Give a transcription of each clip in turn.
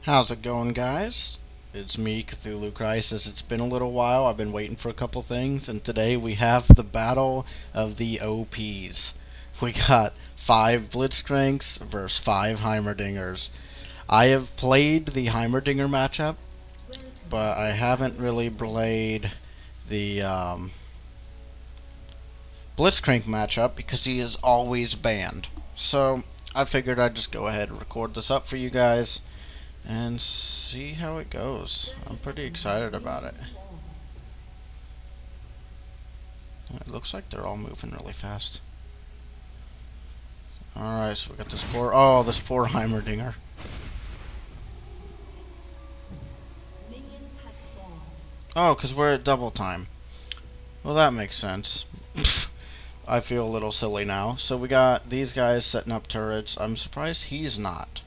How's it going, guys? It's me, Cthulhu Crisis. It's been a little while. I've been waiting for a couple things, and today we have the battle of the OPs. We got 5 Blitzcranks versus 5 Heimerdingers. I have played the Heimerdinger matchup, but I haven't really played the Blitzcrank matchup because he is always banned. So I figured I'd just go ahead and record this up for you guys and see how it goes. I'm pretty excited about it. It looks like they're all moving really fast. Alright, so we got this poor Heimerdinger. Oh, because we're at double time. Well, that makes sense. I feel a little silly now. So we got these guys setting up turrets. I'm surprised he's not.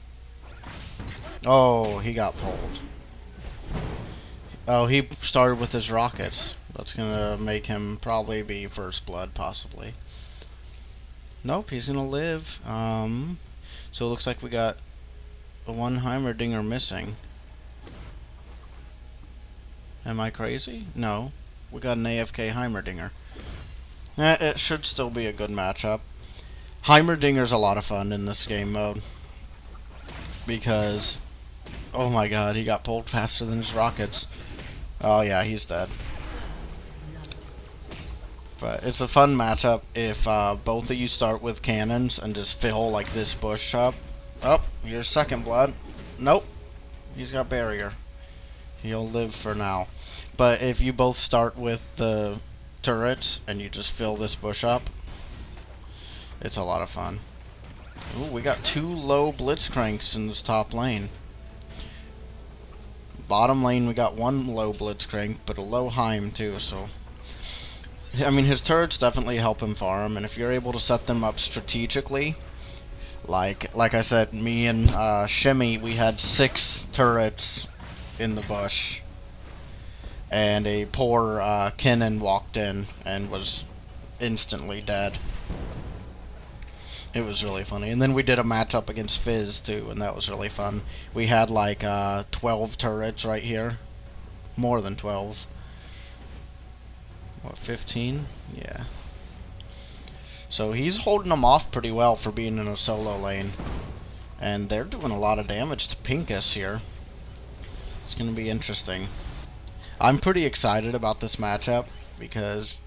Oh, he got pulled. Oh, he started with his rockets. That's gonna make him probably be first blood, possibly. Nope, he's gonna live. So it looks like we got one Heimerdinger missing. Am I crazy? No. We got an AFK Heimerdinger. It should still be a good matchup. Heimerdinger's a lot of fun in this game mode. Because, oh my god, he got pulled faster than his rockets. Oh yeah, he's dead. But it's a fun matchup if both of you start with cannons and just fill like this bush up. Oh, here's second blood. Nope. He's got barrier. He'll live for now. But if you both start with the turrets and you just fill this bush up, it's a lot of fun. Ooh, we got 2 low Blitzcranks in this top lane. Bottom lane we got 1 low Blitzcrank, but a low Heim too, so I mean his turrets definitely help him farm, and if you're able to set them up strategically, like I said, me and Shimmy, we had 6 turrets in the bush. And a poor Kennen walked in and was instantly dead. It was really funny. And then we did a matchup against Fizz too, and that was really fun. We had like 12 turrets right here. More than 12. What, 15? Yeah. So he's holding them off pretty well for being in a solo lane. And they're doing a lot of damage to Pincus here. It's going to be interesting. I'm pretty excited about this matchup because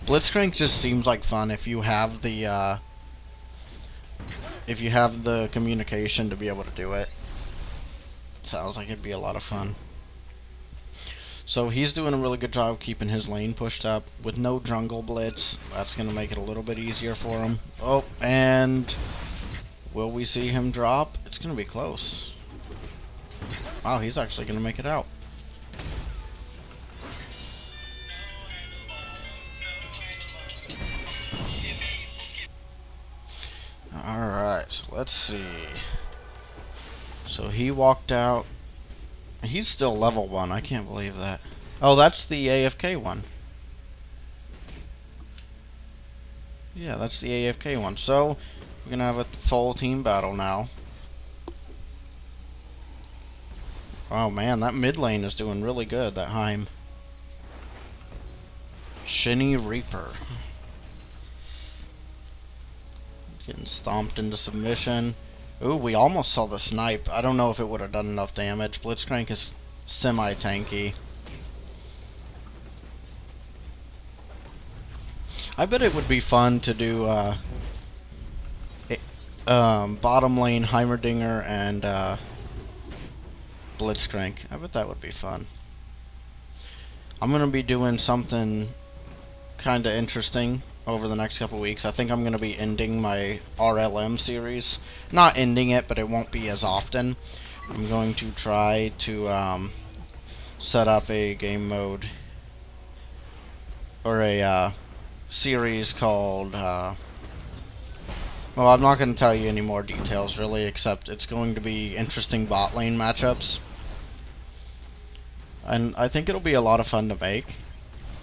Blitzcrank just seems like fun if you have the communication to be able to do it. Sounds like it'd be a lot of fun. So he's doing a really good job keeping his lane pushed up with no jungle blitz. That's gonna make it a little bit easier for him. Oh, and will we see him drop? It's gonna be close. Wow, he's actually gonna make it out. Alright, so let's see. So he walked out. He's still level 1. I can't believe that. Oh, that's the AFK one. Yeah, that's the AFK one. So, we're going to have a full team battle now. Oh man, that mid lane is doing really good, that Heim. Shinny Reaper. Getting stomped into submission. Ooh, we almost saw the snipe. I don't know if it would have done enough damage. Blitzcrank is semi-tanky. I bet it would be fun to do bottom lane Heimerdinger and Blitzcrank. I bet that would be fun. I'm going to be doing something kind of interesting over the next couple weeks. I think I'm going to be ending my RLM series. Not ending it, but it won't be as often. I'm going to try to set up a game mode or a series called well, I'm not going to tell you any more details really, except it's going to be interesting bot lane matchups, and I think it'll be a lot of fun to make.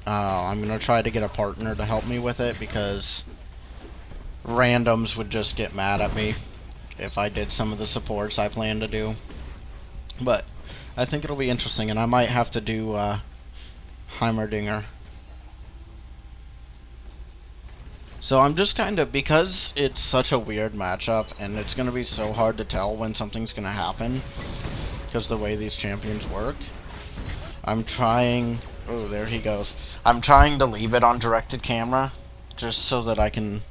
I'm going to try to get a partner to help me with it because randoms would just get mad at me if I did some of the supports I plan to do. But I think it'll be interesting, and I might have to do Heimerdinger. So I'm just kind of, because it's such a weird matchup, and it's going to be so hard to tell when something's going to happen, because the way these champions work, I'm trying... Oh, there he goes. I'm trying to leave it on directed camera, just so that I can...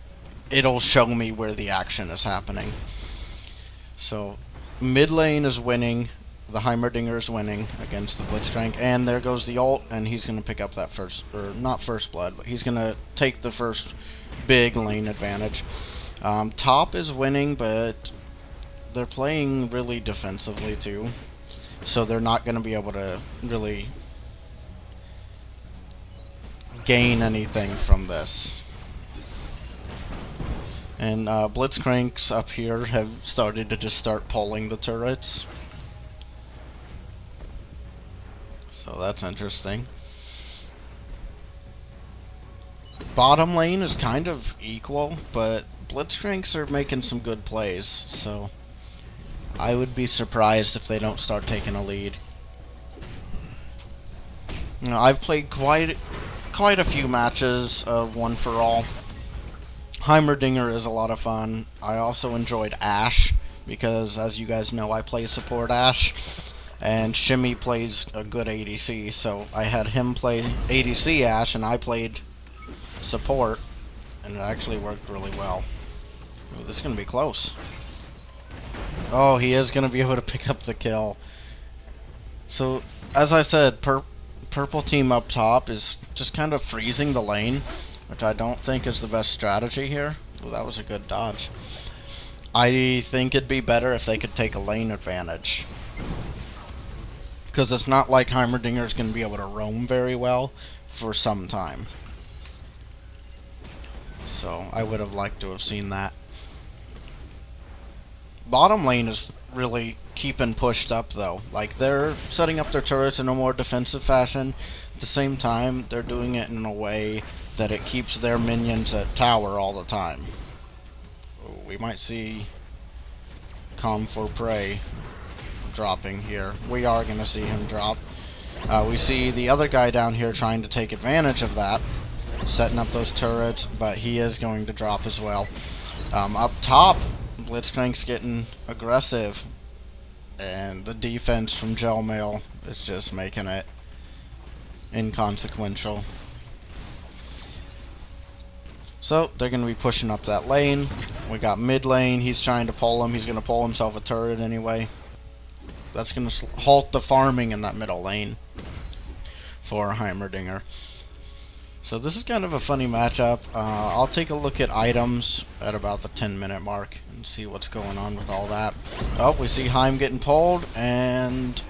It'll show me where the action is happening. So, mid lane is winning. The Heimerdinger is winning against the Blitzcrank, and there goes the ult, and he's going to pick up that first, or not first blood, but he's going to take the first big lane advantage. Top is winning, but they're playing really defensively too, so they're not going to be able to really gain anything from this. And Blitzcranks up here have started to just start pulling the turrets. So that's interesting. Bottom lane is kind of equal, but Blitzcranks are making some good plays, so I would be surprised if they don't start taking a lead. You know, I've played quite a few matches of One for All. Heimerdinger is a lot of fun. I also enjoyed Ashe, because as you guys know, I play support Ashe, and Shimmy plays a good ADC, so I had him play ADC Ashe, and I played support, and it actually worked really well. Ooh, this is going to be close. Oh, he is going to be able to pick up the kill. So, as I said, purple team up top is just kind of freezing the lane, which I don't think is the best strategy here. Well, that was a good dodge. I think it'd be better if they could take a lane advantage, because it's not like Heimerdinger's going to be able to roam very well for some time. So I would have liked to have seen that. Bottom lane is really keeping pushed up though. Like, they're setting up their turrets in a more defensive fashion. At the same time, they're doing it in a way that it keeps their minions at tower all the time. Ooh, we might see Calm for Prey dropping here. We are going to see him drop. We see the other guy down here trying to take advantage of that, setting up those turrets, but he is going to drop as well. Up top, Blitzcrank's getting aggressive, and the defense from Gelmail is just making it inconsequential. So, they're going to be pushing up that lane. We got mid lane, he's trying to pull him. He's going to pull himself a turret anyway. That's going to halt the farming in that middle lane for Heimerdinger. So this is kind of a funny matchup. I'll take a look at items at about the 10-minute mark and see what's going on with all that. Oh, we see Heim getting pulled, and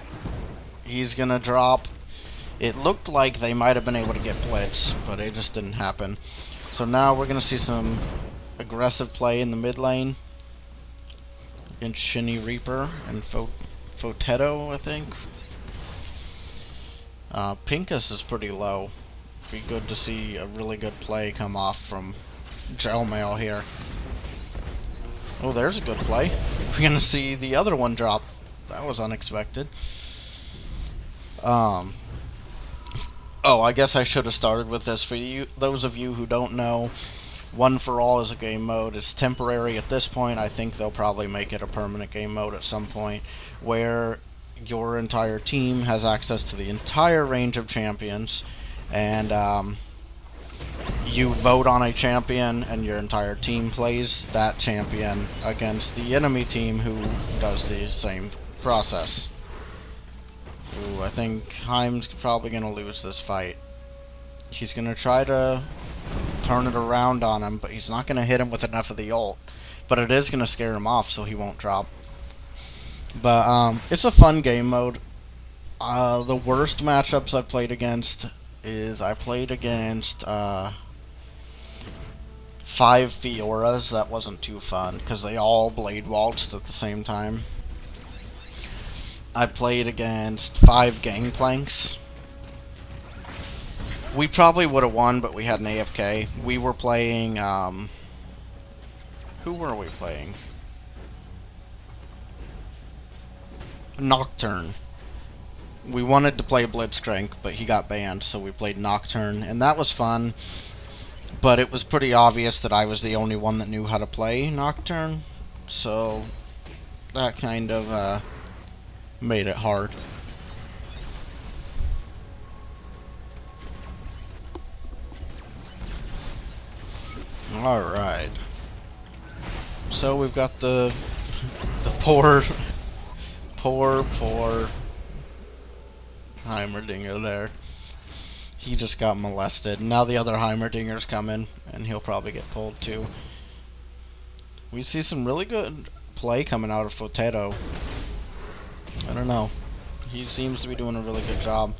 he's going to drop. It looked like they might have been able to get Blitz, but it just didn't happen. So now we're going to see some aggressive play in the mid lane against Shinny Reaper and Fotetto, I think. Pincus is pretty low. Be good to see a really good play come off from Gelmail here. Oh, there's a good play. We're going to see the other one drop. That was unexpected. Oh, I guess I should have started with this. For you, those of you who don't know, One for All is a game mode. It's temporary at this point. I think they'll probably make it a permanent game mode at some point, where your entire team has access to the entire range of champions, and you vote on a champion, and your entire team plays that champion against the enemy team who does the same process. Ooh, I think Heim's probably going to lose this fight. He's going to try to turn it around on him, but he's not going to hit him with enough of the ult. But it is going to scare him off, so he won't drop. But it's a fun game mode. The worst matchups I've played against is I played against 5 Fioras. That wasn't too fun, because they all blade waltzed at the same time. I played against 5 Gangplanks. We probably would have won, but we had an AFK. We were playing, who were we playing? Nocturne. We wanted to play Blitzcrank, but he got banned, so we played Nocturne, and that was fun. But it was pretty obvious that I was the only one that knew how to play Nocturne, so that kind of made it hard. Alright. So we've got the poor Heimerdinger there. He just got molested. Now the other Heimerdinger's coming, and he'll probably get pulled too. We see some really good play coming out of Potato. I don't know. He seems to be doing a really good job.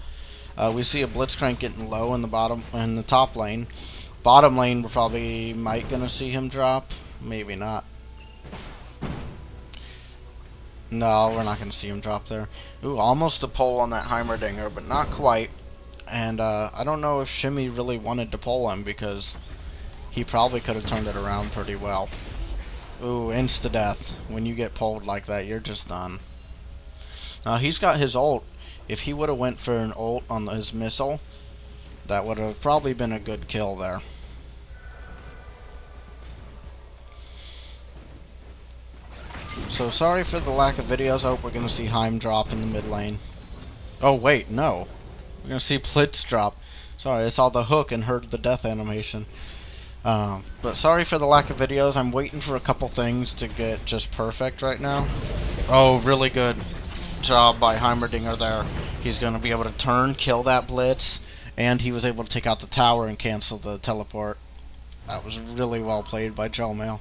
We see a Blitzcrank getting low in the top lane. Bottom lane, we're probably gonna see him drop. Maybe not. No, we're not gonna see him drop there. Ooh, almost a pull on that Heimerdinger, but not quite. And I don't know if Shimmy really wanted to pull him, because he probably could have turned it around pretty well. Ooh, insta-death. When you get pulled like that, you're just done. He's got his ult. If he would have went for an ult on his missile, that would have probably been a good kill there. So sorry for the lack of videos. I hope we're going to see Heim drop in the mid lane. Oh wait, no. We're going to see Blitz drop. Sorry, I saw the hook and heard the death animation. But sorry for the lack of videos. I'm waiting for a couple things to get just perfect right now. Oh, really good job by Heimerdinger there. He's going to be able to turn, kill that Blitz, and he was able to take out the tower and cancel the teleport. That was really well played by Mail.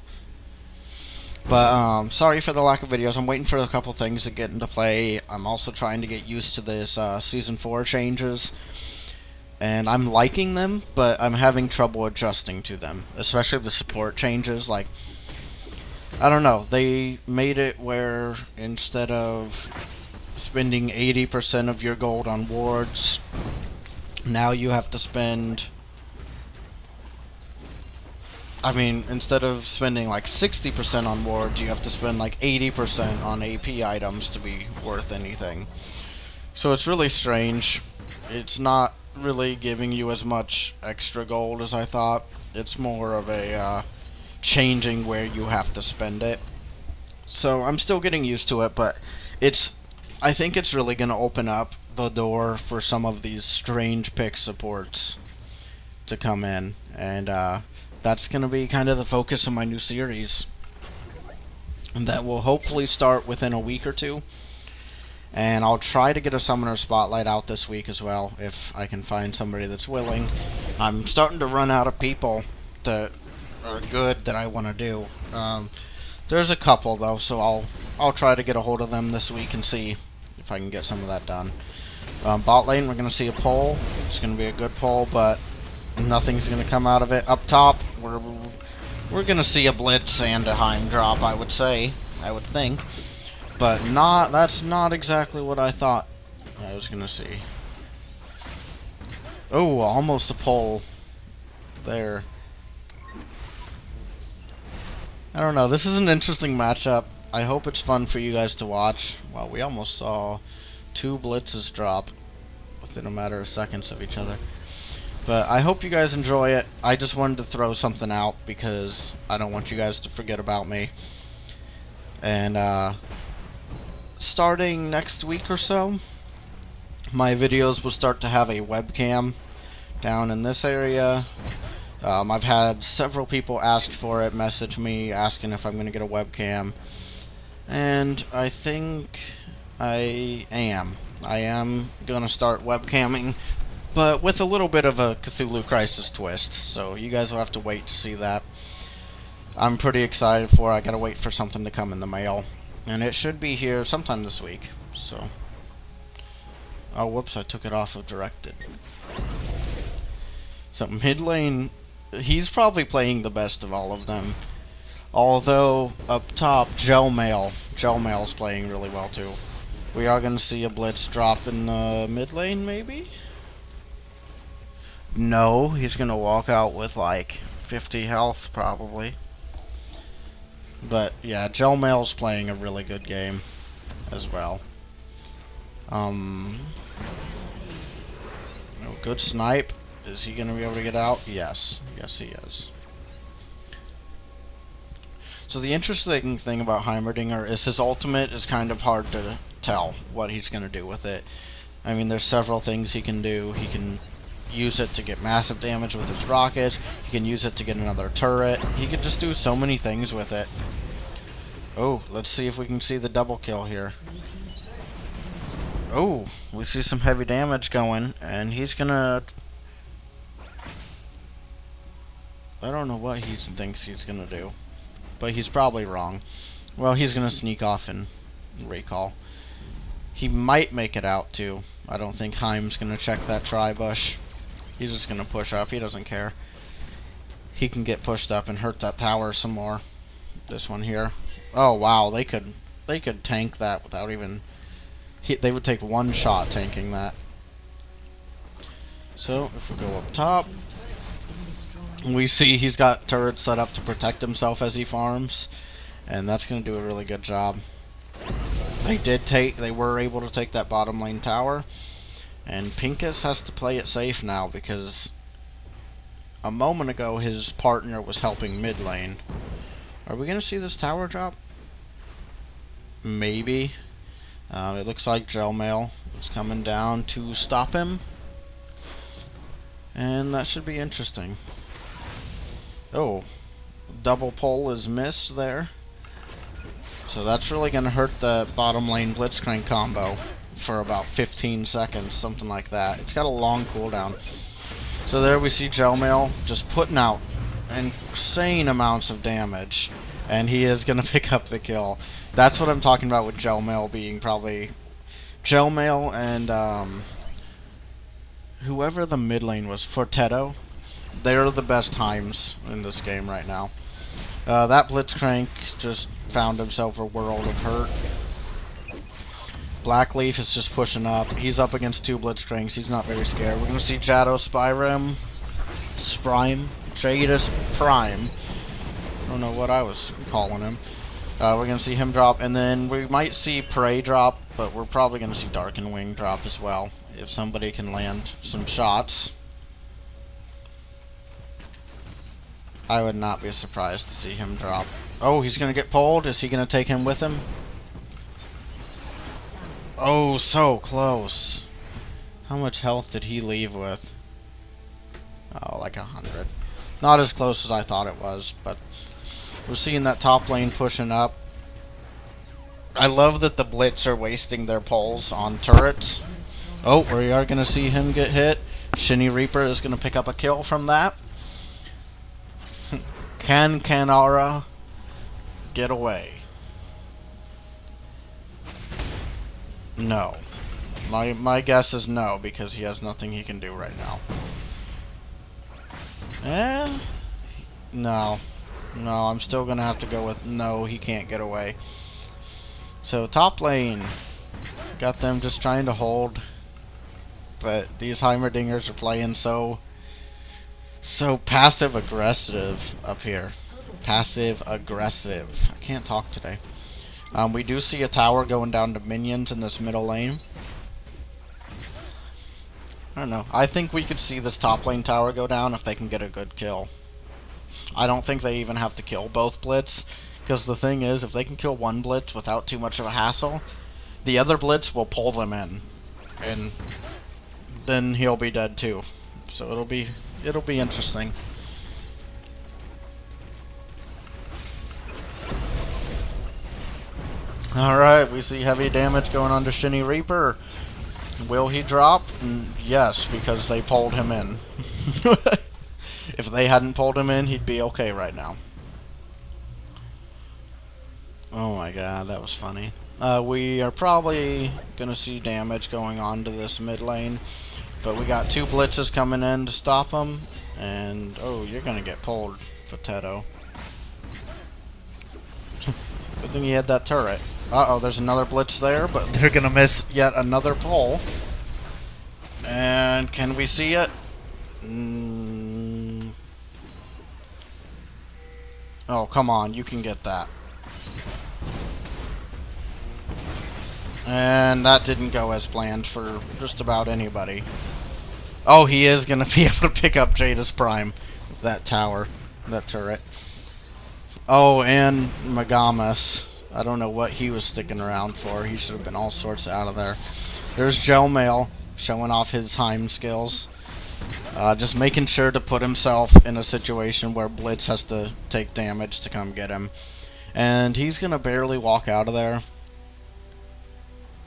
But sorry for the lack of videos. I'm waiting for a couple things to get into play. I'm also trying to get used to this Season 4 changes. And I'm liking them, but I'm having trouble adjusting to them. Especially the support changes. Like, I don't know. They made it where instead of spending 80% of your gold on wards, now you have to spend... I mean, instead of spending like 60% on wards, you have to spend like 80% on AP items to be worth anything. So it's really strange. It's not really giving you as much extra gold as I thought. It's more of a changing where you have to spend it. So I'm still getting used to it, but I think it's really going to open up the door for some of these strange pick supports to come in, and that's going to be kind of the focus of my new series. And that will hopefully start within a week or two. And I'll try to get a Summoner Spotlight out this week as well, if I can find somebody that's willing. I'm starting to run out of people that are good that I want to do. There's a couple though, so I'll try to get a hold of them this week and see if I can get some of that done. Bot lane, we're going to see a pull. It's going to be a good pull, but nothing's going to come out of it. Up top, we're going to see a Blitz and a Heim drop, I would think. But that's not exactly what I thought I was going to see. Oh, almost a pull there. I don't know, this is an interesting matchup. I hope it's fun for you guys to watch. Wow, we almost saw 2 Blitzes drop within a matter of seconds of each other. But I hope you guys enjoy it. I just wanted to throw something out because I don't want you guys to forget about me. And starting next week or so, my videos will start to have a webcam down in this area. I've had several people ask for it, message me asking if I'm going to get a webcam. And I think I am. I am going to start webcamming, but with a little bit of a Cthulhu Crisis twist. So you guys will have to wait to see that. I'm pretty excited for it. I gotta wait for something to come in the mail. And it should be here sometime this week. So. Oh, whoops, I took it off of directed. So mid lane, he's probably playing the best of all of them. Although, up top, Gelmail's playing really well too. We are going to see a Blitz drop in the mid lane, maybe? No, he's going to walk out with like 50 health, probably. But, yeah, Gelmail's playing a really good game as well. Oh, good snipe. Is he going to be able to get out? Yes. Yes, he is. So the interesting thing about Heimerdinger is his ultimate is kind of hard to tell what he's going to do with it. I mean, there's several things he can do. He can use it to get massive damage with his rockets. He can use it to get another turret. He can just do so many things with it. Oh, let's see if we can see the double kill here. Oh, we see some heavy damage going, and he's gonna... I don't know what he thinks he's gonna do, but he's probably wrong. Well, he's gonna sneak off and recall. He might make it out, too. I don't think Heim's gonna check that tri-bush. He's just gonna push up. He doesn't care. He can get pushed up and hurt that tower some more. This one here. Oh wow, they could tank that without even. They would take one shot tanking that. So if we go up top, we see he's got turrets set up to protect himself as he farms, and that's gonna do a really good job. They were able to take that bottom lane tower. And Pincus has to play it safe now because a moment ago his partner was helping mid lane. Are we going to see this tower drop? Maybe. It looks like Gelmail is coming down to stop him. And that should be interesting. Oh, double pull is missed there. So that's really going to hurt the bottom lane Blitzcrank combo for about 15 seconds, something like that. It's got a long cooldown. So there we see Gelmail just putting out insane amounts of damage, and he is going to pick up the kill. That's what I'm talking about with Gelmail being probably... Gelmail and whoever the mid lane was, Fortetto, they're the best times in this game right now. That Blitzcrank just found himself a world of hurt. Blackleaf is just pushing up. He's up against two Blitzcranks. He's not very scared. We're going to see Jadis Prime. Jadis Prime. I don't know what I was calling him. We're going to see him drop, and then we might see Prey drop, but we're probably going to see Darken Wing drop as well, if somebody can land some shots. I would not be surprised to see him drop. Oh, he's going to get pulled. Is he going to take him with him? Oh, so close. How much health did he leave with? Oh, like 100. Not as close as I thought it was, but we're seeing that top lane pushing up. I love that the Blitz are wasting their pulls on turrets. Oh, we are going to see him get hit. Shinny Reaper is going to pick up a kill from that. Can Kanara get away? No. My guess is no, because he has nothing he can do right now. No. No, I'm still going to have to go with no, he can't get away. So, top lane. Got them just trying to hold. But these Heimerdingers are playing so passive-aggressive up here. Passive-aggressive. I can't talk today. We do see a tower going down to minions in this middle lane. I don't know. I think we could see this top lane tower go down if they can get a good kill. I don't think they even have to kill both Blitz, because the thing is, if they can kill one Blitz without too much of a hassle, the other Blitz will pull them in, and then he'll be dead too. So it'll be interesting. Alright, we see heavy damage going on to Shinny Reaper. Will he drop? Yes, because they pulled him in. If they hadn't pulled him in, he'd be okay right now. Oh my god, that was funny. We are probably going to see damage going on to this mid lane. But we got two blitzes coming in to stop them. And, oh, you're going to get pulled, Potato. Good thing he had that turret. Uh-oh, there's another blitz there, but they're going to miss yet another pull. And can we see it? Oh, come on, you can get that. And that didn't go as planned for just about anybody. Oh, he is going to be able to pick up Jada's Prime. That tower. That turret. Oh, and Megamus. I don't know what he was sticking around for. He should have been all sorts out of there. There's Gel Mail showing off his Heim skills. Just making sure to put himself in a situation where Blitz has to take damage to come get him. And he's going to barely walk out of there.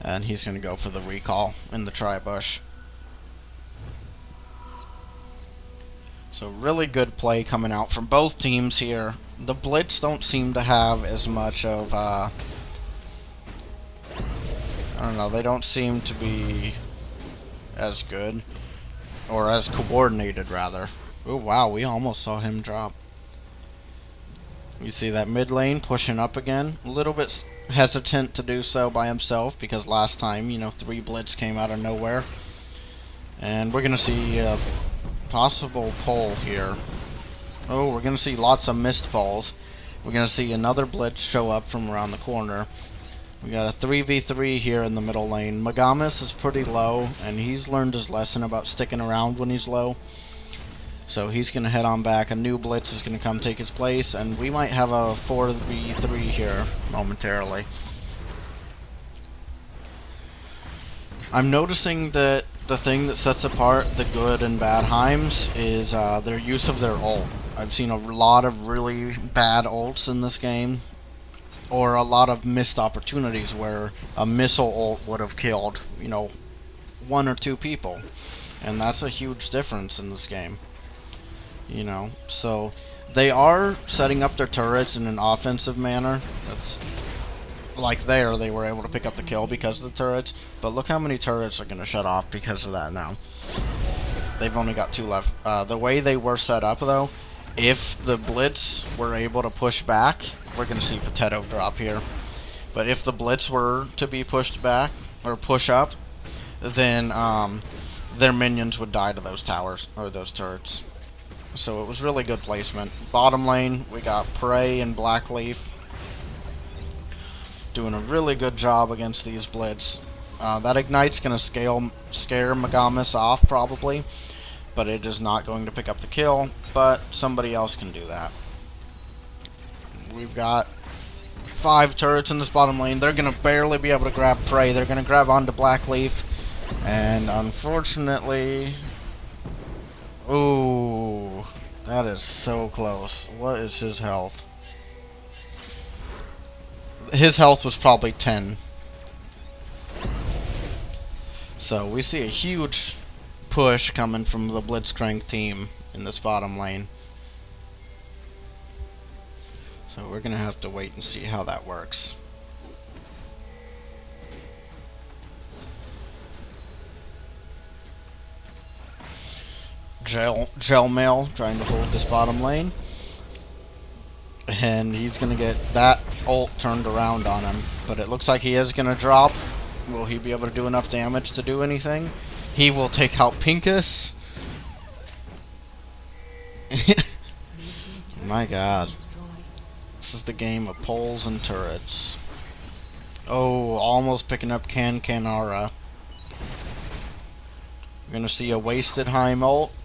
And he's going to go for the recall in the tri-bush. So really good play coming out from both teams here. The Blitz don't seem to have as much of, I don't know, they don't seem to be as good. Or as coordinated, rather. Oh, wow, we almost saw him drop. You see that mid lane pushing up again. A little bit hesitant to do so by himself because last time, you know, 3 Blitz came out of nowhere. And we're going to see a possible pull here. Oh, we're going to see lots of missed pulls. We're going to see another Blitz show up from around the corner. We got a 3v3 here in the middle lane. Megamus is pretty low, and he's learned his lesson about sticking around when he's low. So he's going to head on back. A new Blitz is going to come take his place, and we might have a 4v3 here momentarily. I'm noticing that the thing that sets apart the good and bad Heims is their use of their ult. I've seen a lot of really bad ults in this game, or a lot of missed opportunities where a missile ult would have killed, you know, 1 or 2 people. And that's a huge difference in this game. You know, so they are setting up their turrets in an offensive manner. That's like there, they were able to pick up the kill because of the turrets. But look how many turrets are going to shut off because of that now. They've only got 2 left. The way they were set up, though, if the Blitz were able to push back, we're going to see Potato drop here. But if the Blitz were to be pushed back, or push up, then their minions would die to those towers, or those turrets. So it was really good placement. Bottom lane, we got Prey and Blackleaf doing a really good job against these Blitz. That Ignite's going to scare Megamus off, probably. But it is not going to pick up the kill. But somebody else can do that. We've got 5 turrets in this bottom lane. They're going to barely be able to grab Prey. They're going to grab onto Blackleaf. And unfortunately... Ooh, that is so close. What is his health? His health was probably 10. So we see a huge push coming from the Blitzcrank team in this bottom lane. So we're going to have to wait and see how that works. Gel Mail trying to hold this bottom lane. And he's going to get that ult turned around on him. But it looks like he is going to drop. Will he be able to do enough damage to do anything? He will take out Pincus. My god. This is the game of poles and turrets. Oh, almost picking up Kanara. We're going to see a wasted Heim ult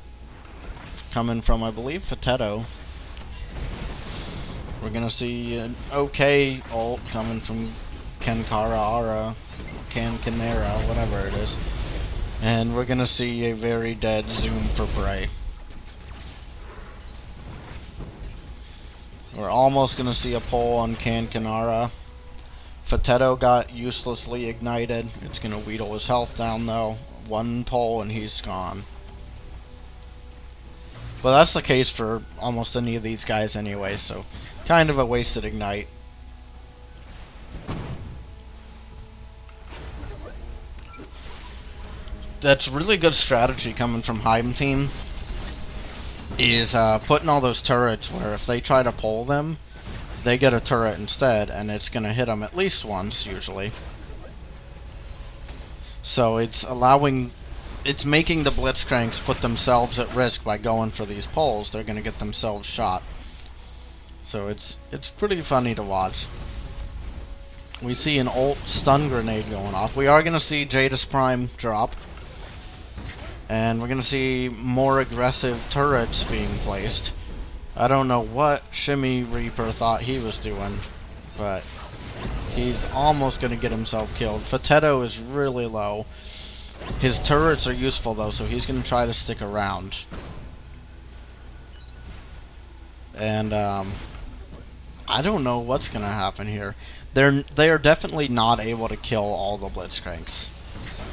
coming from, I believe, Potato. We're going to see an okay ult coming from Kanara, whatever it is. And we're going to see a very dead Zoom for Prey. We're almost going to see a pull on Kanara. Potato got uselessly ignited. It's going to wheedle his health down, though. 1 pull and he's gone. But that's the case for almost any of these guys anyway, so kind of a wasted ignite. That's really good strategy coming from Heim team, is putting all those turrets where if they try to pull them, they get a turret instead, and it's going to hit them at least once, usually. So it's making the Blitzcranks put themselves at risk by going for these pulls. They're going to get themselves shot. So it's pretty funny to watch. We see an ult stun grenade going off. We are going to see Jadis Prime drop. And we're going to see more aggressive turrets being placed. I don't know what Shimmy Reaper thought he was doing, but he's almost going to get himself killed. Potato is really low. His turrets are useful though, so he's going to try to stick around. And I don't know what's going to happen here. They are definitely not able to kill all the Blitzcranks.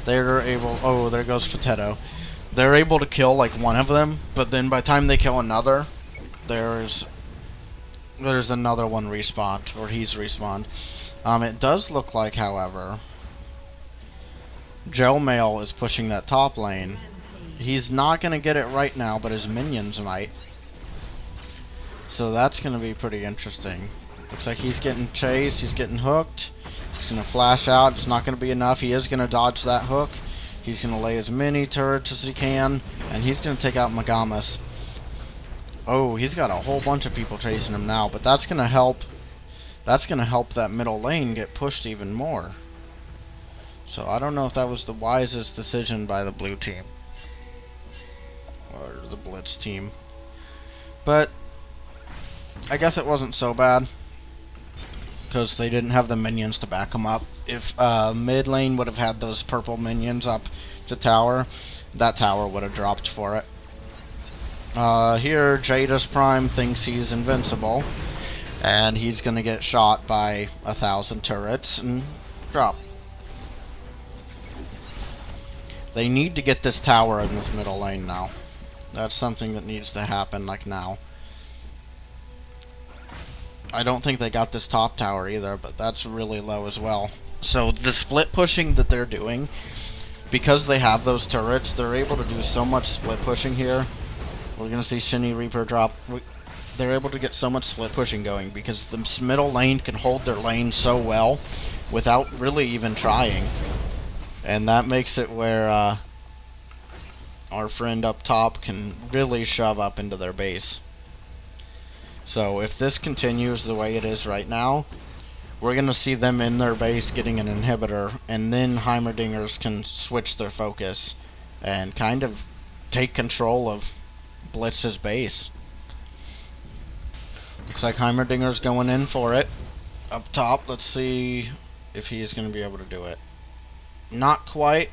They're able... Oh, there goes Potato. They're able to kill like one of them, but then by the time they kill another, there's another one respawned, or he's respawned. It does look like, however, Gel Mail is pushing that top lane. He's not going to get it right now, but his minions might. So that's going to be pretty interesting. Looks like he's getting chased, he's getting hooked. He's going to flash out, it's not going to be enough. He is going to dodge that hook. He's going to lay as many turrets as he can, and he's going to take out Magamas. Oh, he's got a whole bunch of people chasing him now, but that's going to help. That's going to help that middle lane get pushed even more. So I don't know if that was the wisest decision by the blue team. Or the Blitz team. But I guess it wasn't so bad, because they didn't have the minions to back them up. If mid lane would have had those purple minions up to tower, that tower would have dropped for it. Here, Jadis Prime thinks he's invincible, and he's going to get shot by 1,000 turrets and drop. They need to get this tower in this middle lane now. That's something that needs to happen, like now. I don't think they got this top tower either, but that's really low as well. So the split pushing that they're doing, because they have those turrets, they're able to do so much split pushing here. We're going to see Shiny Reaper drop. They're able to get so much split pushing going because the middle lane can hold their lane so well without really even trying. And that makes it where our friend up top can really shove up into their base. So if this continues the way it is right now, we're going to see them in their base getting an inhibitor, and then Heimerdingers can switch their focus and kind of take control of Blitz's base. Looks like Heimerdinger's going in for it. Up top, let's see if he's going to be able to do it. Not quite.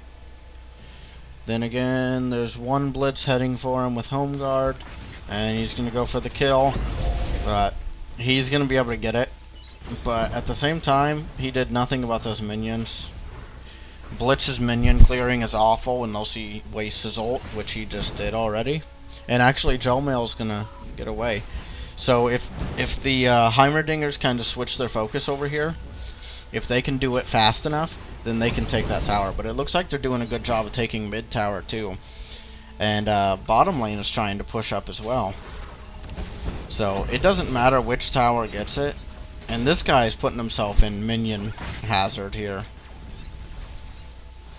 Then again, there's one Blitz heading for him with Home Guard, and he's going to go for the kill. But he's going to be able to get it. But at the same time, he did nothing about those minions. Blitz's minion clearing is awful unless he wastes his ult, which he just did already. And actually, Jolmail's going to get away. So if the Heimerdingers kind of switch their focus over here, if they can do it fast enough, then they can take that tower. But it looks like they're doing a good job of taking mid tower too. And bottom lane is trying to push up as well. So it doesn't matter which tower gets it. And this guy is putting himself in minion hazard here.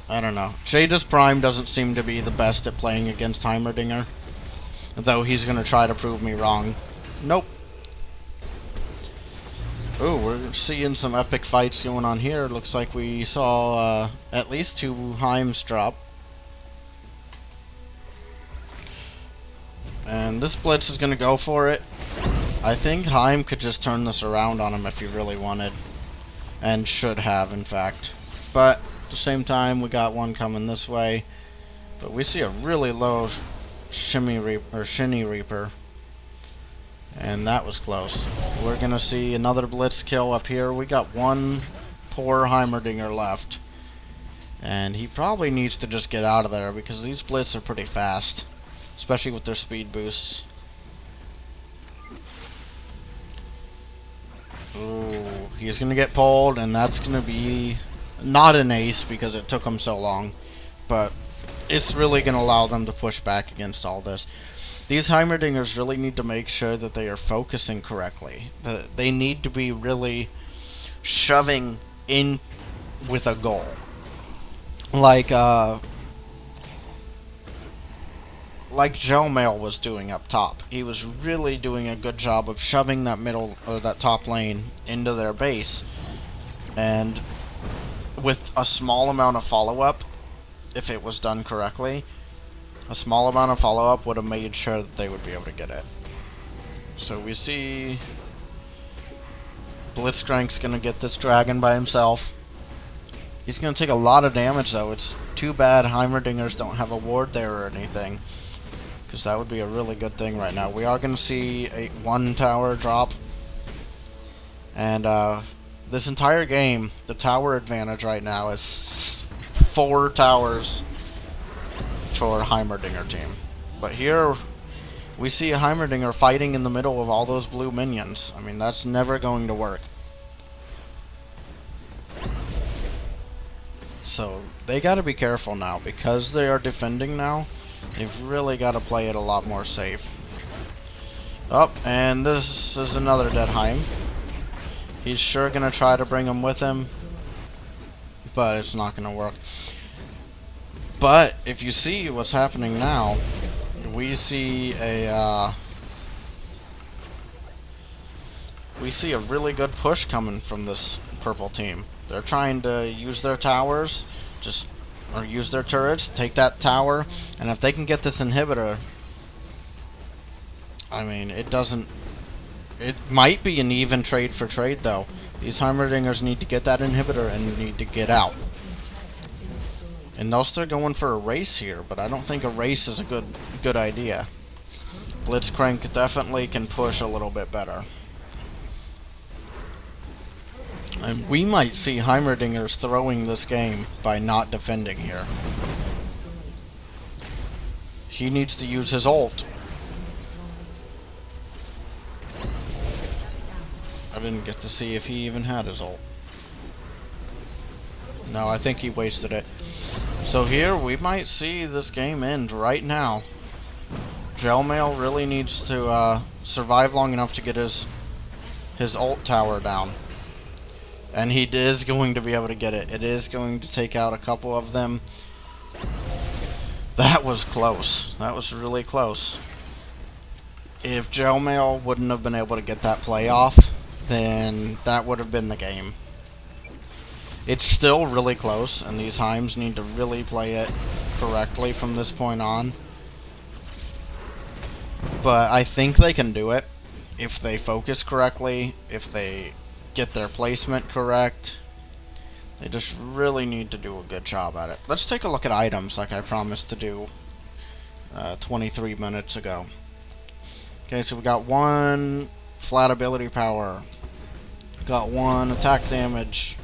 I don't know. Jadis Prime doesn't seem to be the best at playing against Heimerdinger. Though he's going to try to prove me wrong. Nope. Ooh, we're seeing some epic fights going on here. Looks like we saw at least 2 Heims drop. And this Blitz is going to go for it. I think Heim could just turn this around on him if he really wanted. And should have, in fact. But at the same time, we got one coming this way. But we see a really low Shiny Reaper. And that was close. We're going to see another Blitz kill up here. We got one poor Heimerdinger left. And he probably needs to just get out of there because these Blitz are pretty fast. Especially with their speed boosts. Ooh, he's going to get pulled, and that's going to be not an ace because it took him so long. But it's really going to allow them to push back against all this. These Heimerdingers really need to make sure that they are focusing correctly. They need to be really shoving in with a goal. Like Gelmail was doing up top. He was really doing a good job of shoving that middle or that top lane into their base. And with a small amount of follow-up, if it was done correctly, a small amount of follow-up would have made sure that they would be able to get it. So we see Blitzcrank's gonna get this dragon by himself. He's gonna take a lot of damage though. It's too bad Heimerdingers don't have a ward there or anything, because that would be a really good thing right now. We are gonna see one tower drop, and this entire game, the tower advantage right now is 4 towers for Heimerdinger team. But here we see a Heimerdinger fighting in the middle of all those blue minions. I mean, that's never going to work. So they got to be careful now, because they are defending now. They've really got to play it a lot more safe. Oh, and this is another dead Heim. He's sure gonna try to bring him with him, but it's not gonna work. But if you see what's happening now, we see a really good push coming from this purple team. They're trying to use their towers, or use their turrets, take that tower, and if they can get this inhibitor, I mean, it might be an even trade for trade though. These Heimerdingers need to get that inhibitor and need to get out. And they'll start going for a race here, but I don't think a race is a good idea. Blitzcrank definitely can push a little bit better. And we might see Heimerdingers throwing this game by not defending here. He needs to use his ult. I didn't get to see if he even had his ult. No, I think he wasted it. So here, we might see this game end right now. Gelmail really needs to survive long enough to get his ult tower down. And he is going to be able to get it. It is going to take out a couple of them. That was close. That was really close. If Gelmail wouldn't have been able to get that play off, then that would have been the game. It's still really close, and these Heims need to really play it correctly from this point on. But I think they can do it if they focus correctly, if they get their placement correct. They just really need to do a good job at it. Let's take a look at items like I promised to do 23 minutes ago. Okay, so we got 1 flat ability power. We got 1 attack damage.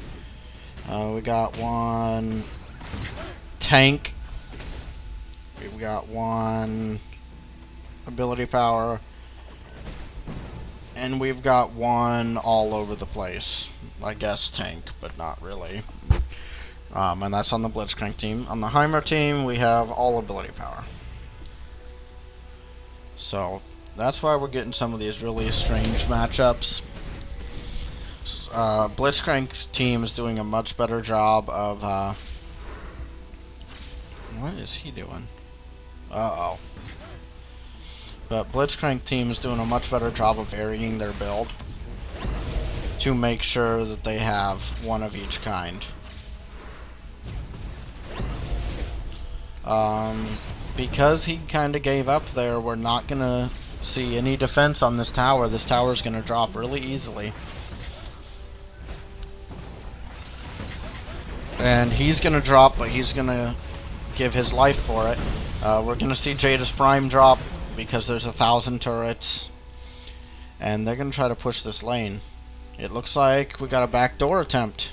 We got 1 tank. We got 1 ability power. And we've got 1 all over the place. I guess tank, but not really. And that's on the Blitzcrank team. On the Heimer team, we have all ability power. So that's why we're getting some of these really strange matchups. Blitzcrank's team is doing a much better job of, what is he doing? Uh-oh. But Blitzcrank team is doing a much better job of varying their build to make sure that they have 1 of each kind. Because he kind of gave up there, we're not going to see any defense on this tower. This tower is going to drop really easily. And he's going to drop, but he's going to give his life for it. We're going to see Jada's Prime drop because there's 1,000 turrets. And they're going to try to push this lane. It looks like we got a backdoor attempt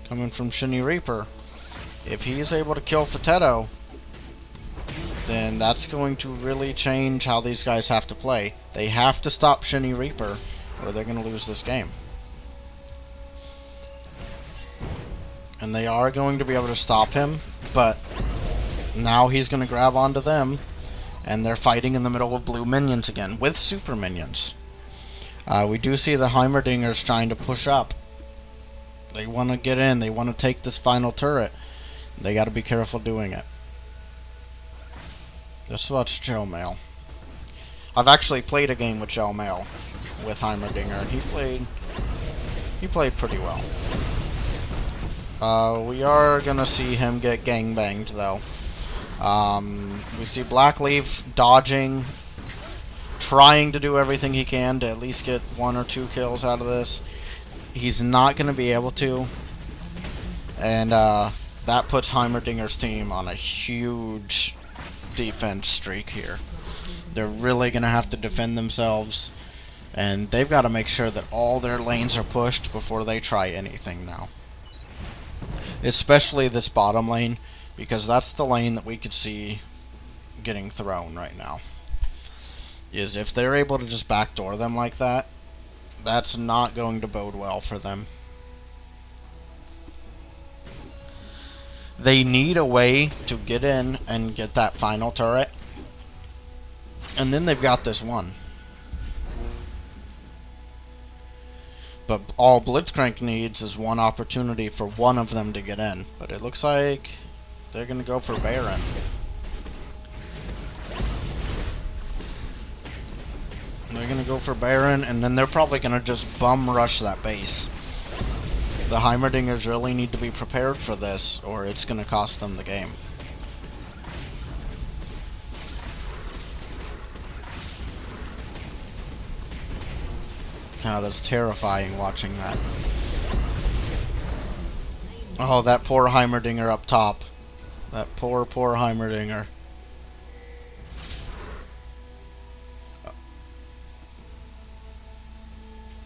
coming from Shinny Reaper. If he's able to kill Fatetto, then that's going to really change how these guys have to play. They have to stop Shinny Reaper, or they're going to lose this game. And they are going to be able to stop him, but now he's going to grab onto them, and they're fighting in the middle of blue minions again, with super minions. We do see the Heimerdingers trying to push up. They want to get in, they want to take this final turret. They got to be careful doing it. Let's watch Gelmail. I've actually played a game with Gelmail with Heimerdinger, and he played He played pretty well. We are gonna see him get gangbanged, though. We see Blackleaf dodging, trying to do everything he can to at least get 1 or 2 kills out of this. He's not gonna be able to. And, that puts Heimerdinger's team on a huge defense streak here. They're really gonna have to defend themselves. And they've got to make sure that all their lanes are pushed before they try anything now. Especially this bottom lane, because that's the lane that we could see getting thrown right now. Is if they're able to just backdoor them like that, that's not going to bode well for them. They need a way to get in and get that final turret. And then they've got this one. But all Blitzcrank needs is one opportunity for one of them to get in. But it looks like they're going to go for Baron. They're going to go for Baron, and then they're probably going to just bum rush that base. The Heimerdingers really need to be prepared for this, or it's going to cost them the game. God, that's terrifying watching that. Oh, that poor Heimerdinger up top. That poor Heimerdinger.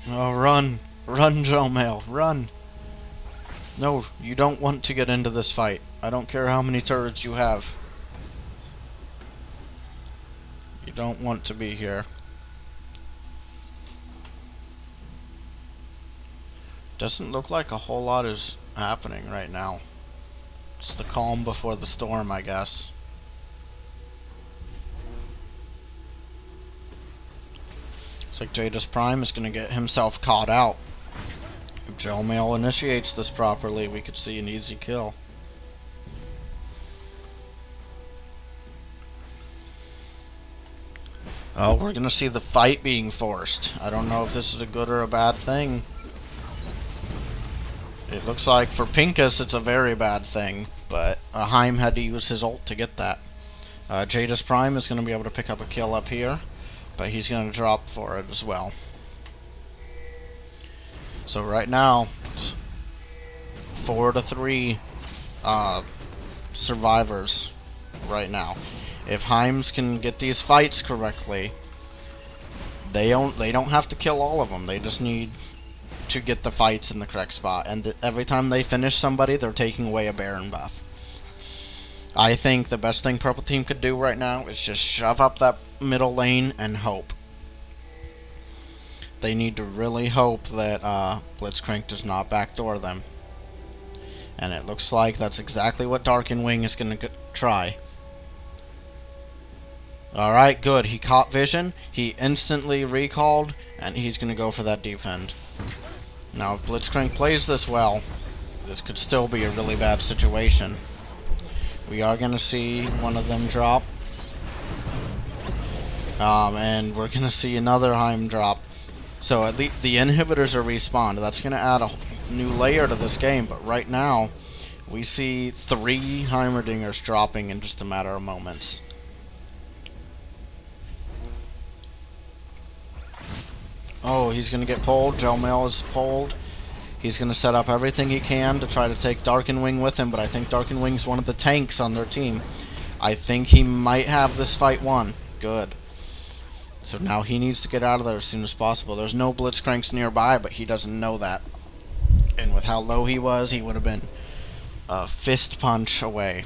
Oh, run. Run, Jomail. Run. No, you don't want to get into this fight. I don't care how many turrets you have. You don't want to be here. Doesn't look like a whole lot is happening right now. It's the calm before the storm, I guess. Looks like Jadis Prime is going to get himself caught out. If Jomail initiates this properly, we could see an easy kill. Oh, we're going to see the fight being forced. I don't know if this is a good or a bad thing. It looks like for Pincus it's a very bad thing, but Heim had to use his ult to get that. Jadis Prime is going to be able to pick up a kill up here, but he's going to drop for it as well. So right now, it's 4-3 survivors right now. If Heims can get these fights correctly, they don't have to kill all of them. They just need to get the fights in the correct spot, and every time they finish somebody, they're taking away a Baron buff. I think the best thing Purple Team could do right now is just shove up that middle lane and hope. They need to really hope that Blitzcrank does not backdoor them. And it looks like that's exactly what Darkenwing is going to try. Alright, good. He caught vision, he instantly recalled, and he's going to go for that defend. Now, if Blitzcrank plays this well, this could still be a really bad situation. We are going to see one of them drop. And we're going to see another Heim drop. So at least the inhibitors are respawned. That's going to add a new layer to this game. But right now, we see 3 Heimerdingers dropping in just a matter of moments. Oh, he's going to get pulled. Jomail is pulled. He's going to set up everything he can to try to take Darkenwing with him, but I think Darkenwing's one of the tanks on their team. I think he might have this fight won. Good. So now he needs to get out of there as soon as possible. There's no Blitzcranks nearby, but he doesn't know that. And with how low he was, he would have been a fist punch away.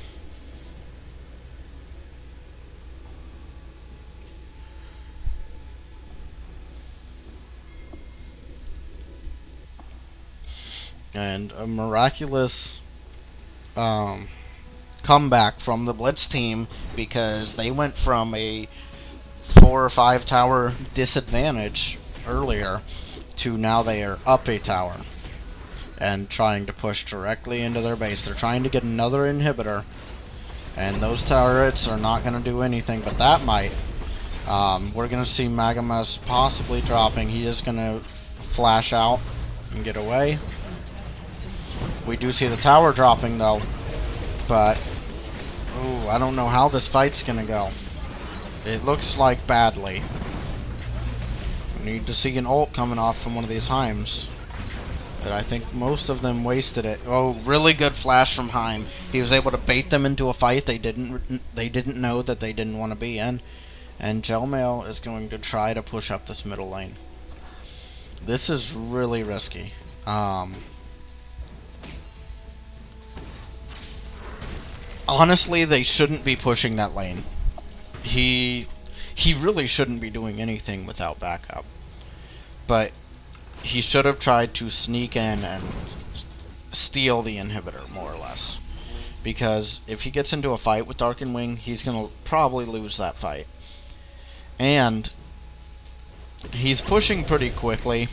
And a miraculous comeback from the Blitz team, because they went from a 4 or 5 tower disadvantage earlier to now they are up a tower and trying to push directly into their base. They're trying to get another inhibitor, and those turrets are not going to do anything, but that might. We're going to see Magamus possibly dropping. He is going to flash out. and get away. We do see the tower dropping though, but ooh, I don't know how this fight's gonna go. It looks like badly. We need to see an ult coming off from one of these Heims. But I think most of them wasted it. Oh, really good flash from Heim. He was able to bait them into a fight they didn't know that they didn't want to be in. And Gelmail is going to try to push up this middle lane. This is really risky. Honestly, they shouldn't be pushing that lane. He really shouldn't be doing anything without backup. But he should have tried to sneak in and steal the inhibitor, more or less. Because if he gets into a fight with Dark and Wing, he's going to probably lose that fight. And he's pushing pretty quickly,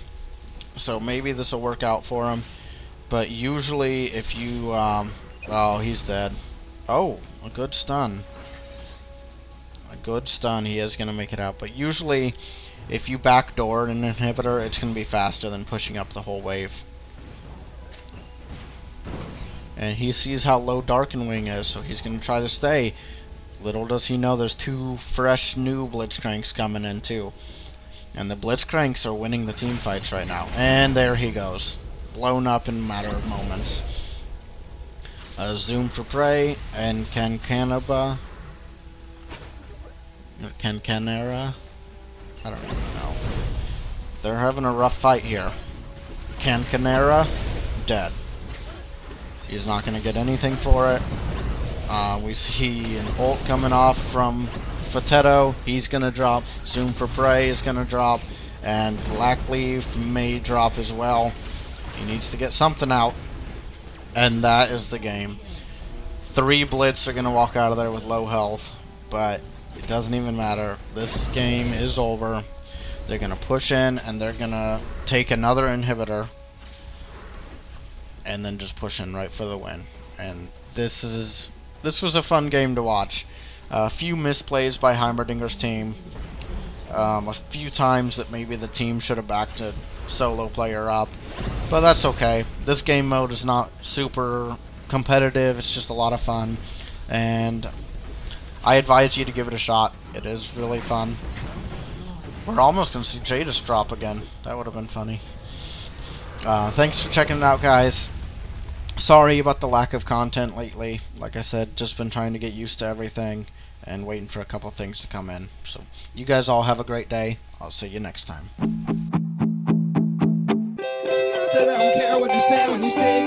so maybe this will work out for him. But usually if you... oh, he's dead. Oh, a good stun. A good stun. He is going to make it out. But usually, if you backdoor an inhibitor, it's going to be faster than pushing up the whole wave. And he sees how low Darken Wing is, so he's going to try to stay. Little does he know there's two fresh new Blitzcranks coming in too. And the Blitzcranks are winning the team fights right now. And there he goes. Blown up in a matter of moments. Zoom for Prey and Canera. I don't even know. They're having a rough fight here. Canera, dead. He's not going to get anything for it. We see an ult coming off from Fatetto. He's going to drop. Zoom for Prey is going to drop. And Blackleaf may drop as well. He needs to get something out. And that is the game. 3 Blitz are going to walk out of there with low health. But it doesn't even matter. This game is over. They're going to push in and they're going to take another inhibitor. And then just push in right for the win. And this was a fun game to watch. A few misplays by Heimerdinger's team. A few times that maybe the team should have backed a solo player up. But that's okay. This game mode is not super competitive. It's just a lot of fun. And I advise you to give it a shot. It is really fun. We're almost going to see Jadis drop again. That would have been funny. Thanks for checking it out, guys. Sorry about the lack of content lately. Like I said, just been trying to get used to everything and waiting for a couple things to come in. So, you guys all have a great day. I'll see you next time. That I don't care what you say when you say